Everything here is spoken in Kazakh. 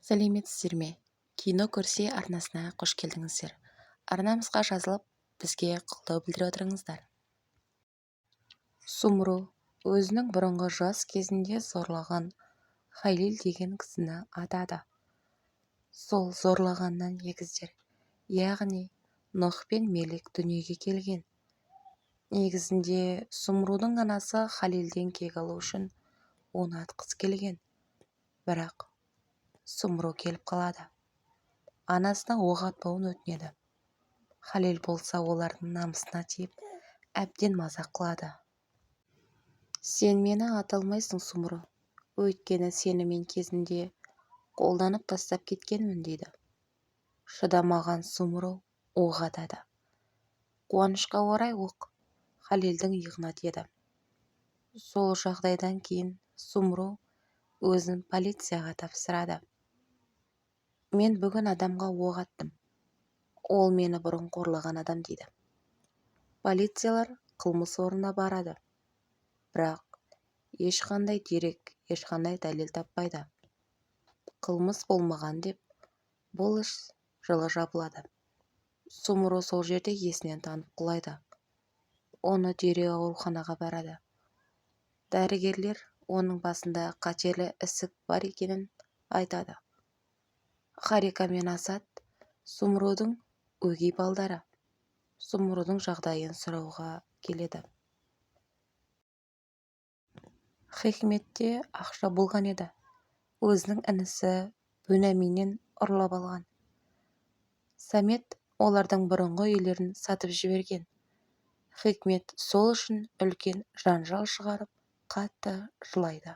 сәлеметсіздер ме? Кино көрсе арнасына қош келдіңіздер. Арнамызға жазылып, бізге қолдау білдіре отырыңыздар. Сумру өзінің бұрынғы жас кезінде зорлаған Халил деген кісіні атады. Сол зорлағаннан егіздер, яғни Нұх пен Мелик дүниеге келген. Негізінде Сумрудың анасы Халилден кек алу үшін оны атқысы келген. Бірақ Сумру келіп қалады. Анасына оқ атпауын өтінеді. Халил болса олардың намысына тиіп, әбден мазақ қылады. Сен мені ата алмайсың, Сумру. Өйткені сені мен кезінде қолданып тастап кеткенмін дейді. Шыдамаған Сумру оқ атады. Қуанышқа орай оқ Халилдің иығына тиеді. Сол жағдайдан кейін Сумру өзін полицияға тапсырады. Мен бүгін адамға оқ аттым. Ол мені бұрын қорлаған адам дейді. Полициялар қылмыс орнына барады. Бірақ ешқандай дерек, ешқандай дәлел таппайды. Қылмыс болмаған деп, бұл іс жылы жабылады. Сумру сол жерде есінен танып құлайды. Оны дереу ауруханаға барады. Дәрігерлер оның басында қатерлі ісік бар екенін айтады. Харика мен Асад Сумрудың өгей балдары. Сумрудың жағдайын сұрауға келеді. Хикметте ақша болған еді. Өзінің інісі Буняминнен ұрлап алған. Самет олардың бұрынғы үйлерін сатып жіберген. Хикмет сол үшін үлкен жанжал шығарып, қатты жылайды.